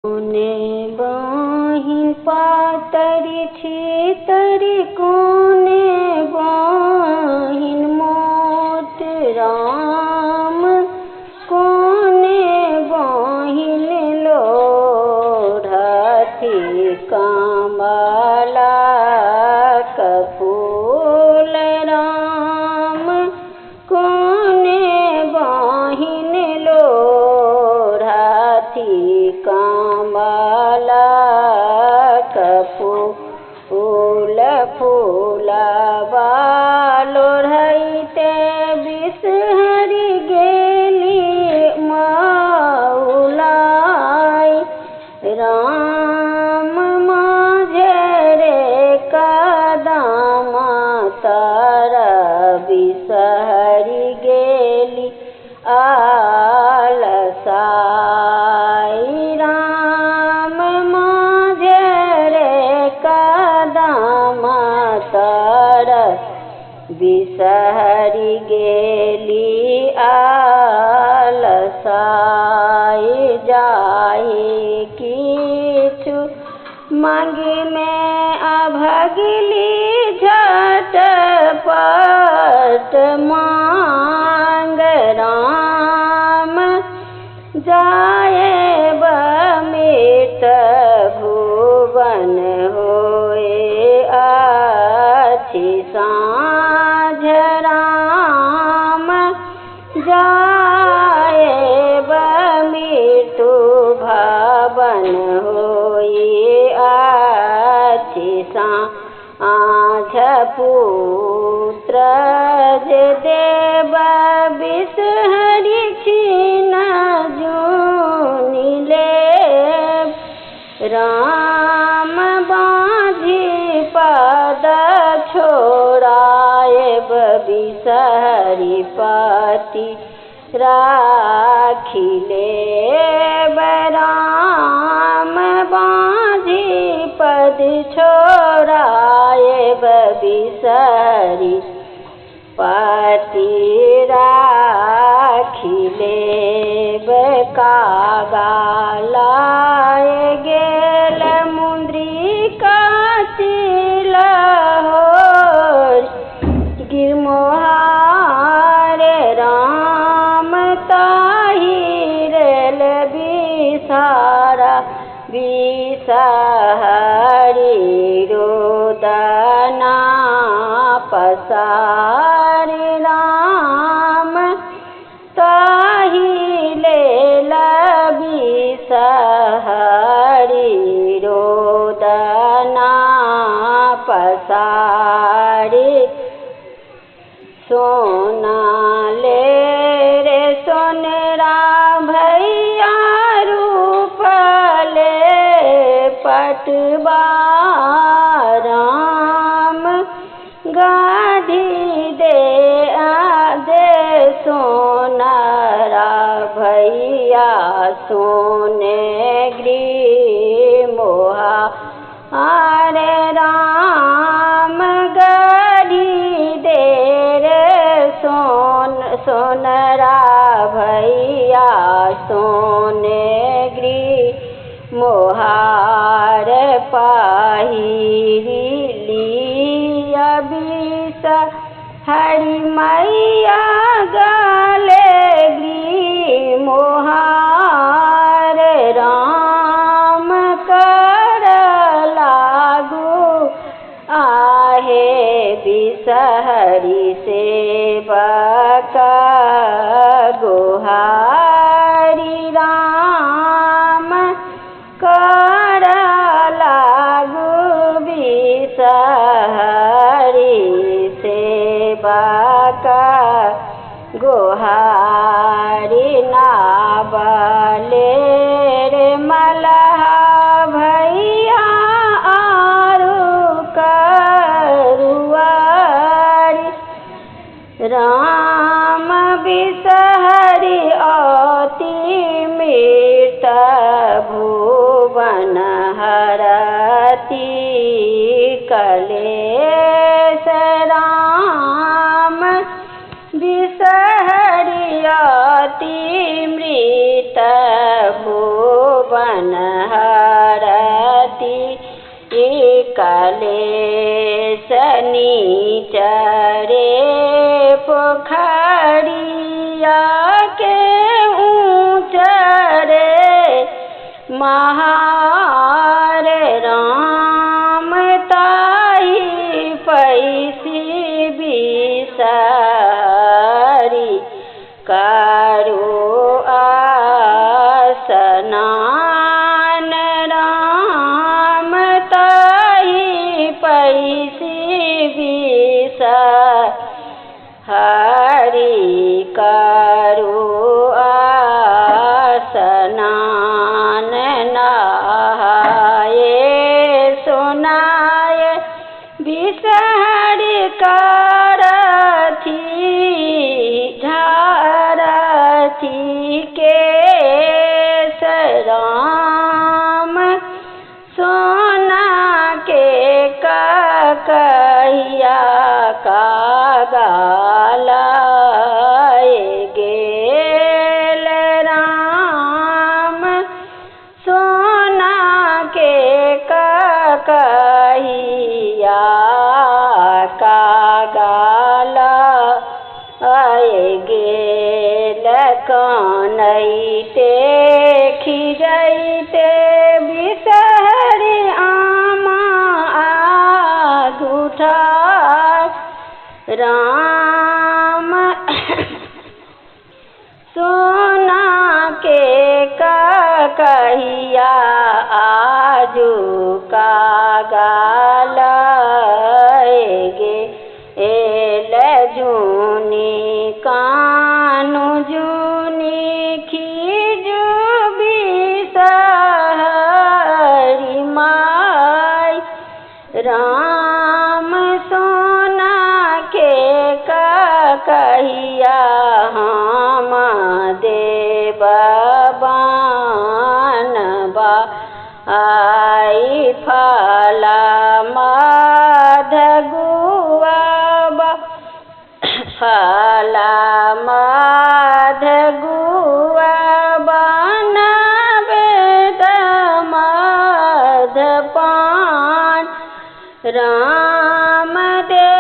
कोने बहिन पातरी छितरी कोने बहिन मोट राम कोने बहिन लोढ़थी कमला कपूल राम कोने बहिन लोढ़थी कमला कपूल फूलबा लोढ़ैते बिसहरि गेली मौलाई राम माझे रे कदम तर बिसहरि गेली आलसाई राम माझे रे कदम तर बिसहरि गेली आलसाई जाहि किछु मांगी में अभगली झटपट मांग राम जाए बमित भुवन होए अच्छी साँझ राम जाए बमितु भवन होए अच्छी साँझ पुत्र जे देव बिसहरि छीन जुनिले राम बाँझी पद छोड़ाए बिसहरि पति राखिले राम बाँझी पद छोड़ाए बिसहरि पति राखिले कागा लाए गेल मुद्रिका चिलहोर गिरमोहार राम ताहि रेल बिसारा बिसहरि रोदना पसार राम ताहि लेल बिसहरि रोदना पसारी सोना ले रे सोनरा भैया रूप ले पटवा राम गाधी दे सोनरा भैया सोने ग्रीमोहा आरे राम गाधी दे रे सोनरा भैया सोने ग्रीमोहार पहिरी लिया बिसहरि मैया गले ग्रीमोहार राम कर लागू आहे बिसहरि सेवक गोहारी राम कर लागू बिसहरि सेवक गोहारी नाबले रे मलहा भैया आरु करुआ मन हरती कलेश नीचरे पोखरिया के ऊँचरे महार राम ताई पैसी बिसरी करो स्नान राम ताई पैसी बिसरी करो स्नान नहाए सोनाए बिसहरि करथी झारथी केश राम सोना के कहिया कागलाए गेल राम सोना के कहिया कागलाए गेल कनैते खिजैते बिसहरि आमा आगूठा राम सोना के कहिया आजू कागलाए गेल जूनी कानु जूनी खीजू बिसहरि माय राम सोना के कहिया हम देव बानबा आई फला मधगुआ फला मधगुआ बनबे मधपान राम दे